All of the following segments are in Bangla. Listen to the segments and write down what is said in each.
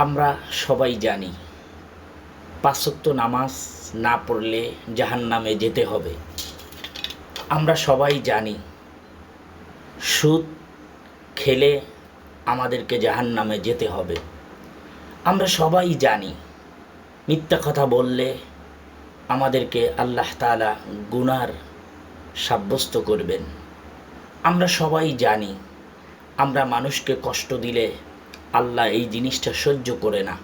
আমরা সবাই জানি পাঁচ ওয়াক্ত নামাজ না পড়লে জাহান্নামে যেতে হবে। আমরা সবাই জানি সুদ খেলে আমাদেরকে জাহান্নামে যেতে হবে। আমরা সবাই জানি মিথ্যা কথা বললে আমাদেরকে আল্লাহ তাআলা গুনার সাব্যস্ত করবেন। আমরা সবাই জানি আমরা মানুষকে কষ্ট দিলে আল্লাহ এই জিনিসটা সহ্য করে না।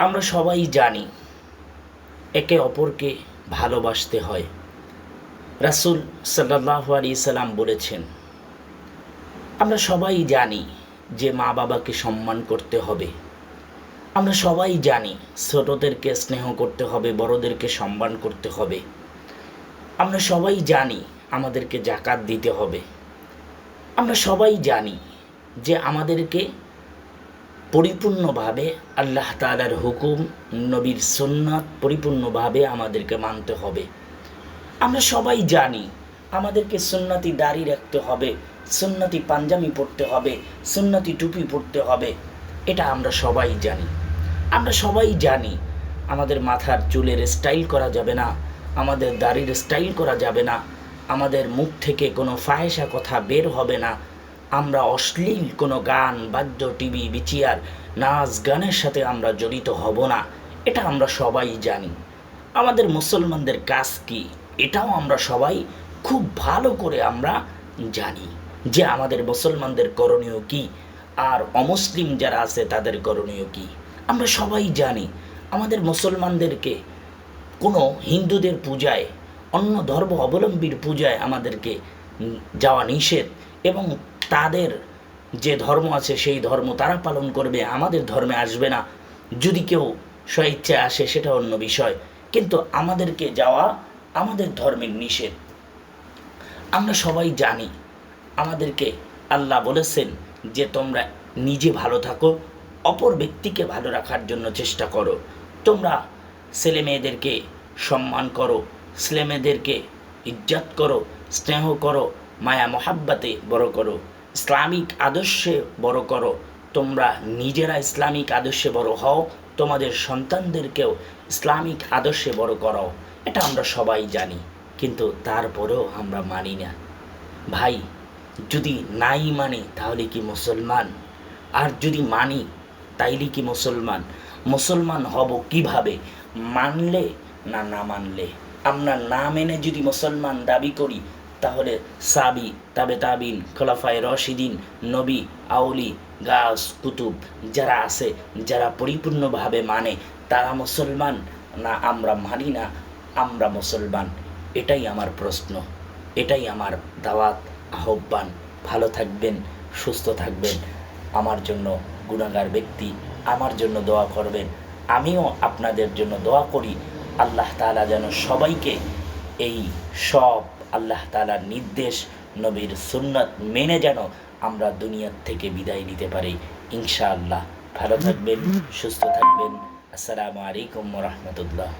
আমরা সবাই জানি একে অপরকে ভালোবাসতে হয়। রাসূল সাল্লাল্লাহু আলাইহি সাল্লাম বলেছেন, আমরা সবাই জানি যে মা বাবাকে সম্মান করতে হবে। আমরা সবাই জানি ছোটদেরকে স্নেহ করতে হবে, বড়দেরকে সম্মান করতে হবে। আমরা সবাই জানি আমাদেরকে যাকাত দিতে হবে। আমরা সবাই জানি যে আমাদেরকে পরিপূর্ণভাবে আল্লাহ তাআলার হুকুম, নবীর সুন্নাত পরিপূর্ণভাবে আমাদেরকে মানতে হবে। আমরা সবাই জানি আমাদেরকে সুন্নতি দাড়ি রাখতে হবে, সুন্নতি পাঞ্জাবি পরতে হবে, সুন্নতি টুপি পরতে হবে। এটা আমরা সবাই জানি। আমরা সবাই জানি আমাদের মাথার চুলের স্টাইল করা যাবে না, আমাদের দাড়ির স্টাইল করা যাবে না, আমাদের মুখ থেকে কোনো ফাহেসা কথা বের হবে না, আমরা অশ্লীল কোনো গান, বাদ্য, টিভি, বিচিয়ার, নাচ গানের সাথে আমরা জড়িত হব না। এটা আমরা সবাই জানি। আমাদের মুসলমানদের কাজ কি এটাও আমরা সবাই খুব ভালো করে আমরা জানি যে আমাদের মুসলমানদের করণীয় কি আর অমুসলিম যারা আছে তাদের করণীয় কি। আমরা সবাই জানি আমাদের মুসলমানদেরকে কোনো হিন্দুদের পূজায়, অন্য ধর্ম অবলম্বীর পূজায় আমাদেরকে যাওয়া নিষেধ, এবং তাদের যে ধর্ম আছে সেই ধর্ম তারা পালন করবে, আমাদের ধর্মে আসবে না। যদি কেউ স্বেচ্ছায় আসে সেটা অন্য বিষয়, কিন্তু আমাদেরকে যাওয়া আমাদের ধর্মের নিষেধ। আমরা সবাই জানি আমাদেরকে আল্লাহ বলেছেন যে তোমরা নিজে ভালো থাকো, অপর ব্যক্তিকে ভালো রাখার জন্য চেষ্টা করো। তোমরা ছেলে মেয়েদেরকে সম্মান করো, ছেলে মেয়েদেরকে ইজ্জত করো, স্নেহ করো, মায়া মহাব্বতে বড় করো, ইসলামিক আদর্শে বড় করো। তোমরা নিজেরা ইসলামিক আদর্শে বড় হও, তোমাদের সন্তানদেরকেও ইসলামিক আদর্শে বড় করাও। এটা আমরা সবাই জানি, কিন্তু তারপরেও আমরা মানি না। ভাই, যদি নাই মানি তাহলে কি মুসলমান? আর যদি মানি তাইলে কি মুসলমান? মুসলমান হব কিভাবে? মানলে না না মানলে? আমরা না মেনে যদি মুসলমান দাবি করি তাহলে সাবি, তাবে তাবিন, খোলাফায়ে রশিদিন, নবী, আউলি, গাস, কুতুব যারা আছে, যারা পরিপূর্ণভাবে মানে, তারা মুসলমান না আমরা মানি না আমরা মুসলমান? এটাই আমার প্রশ্ন, এটাই আমার দাওয়াত, আহ্বান। ভালো থাকবেন, সুস্থ থাকবেন। আমার জন্য গুনাহগার ব্যক্তি আমার জন্য দোয়া করবেন, আমিও আপনাদের জন্য দোয়া করি। আল্লাহ তাআলা যেন সবাইকে এই সব আল্লাহ তাআলার নির্দেশ, নবীর সুন্নাত মেনে যেন আমরা দুনিয়ার থেকে বিদায় নিতে পারি ইনশাআল্লাহ। ভালো থাকবেন, সুস্থ থাকবেন। আসসালামু আলাইকুম ওয়া রাহমাতুল্লাহ।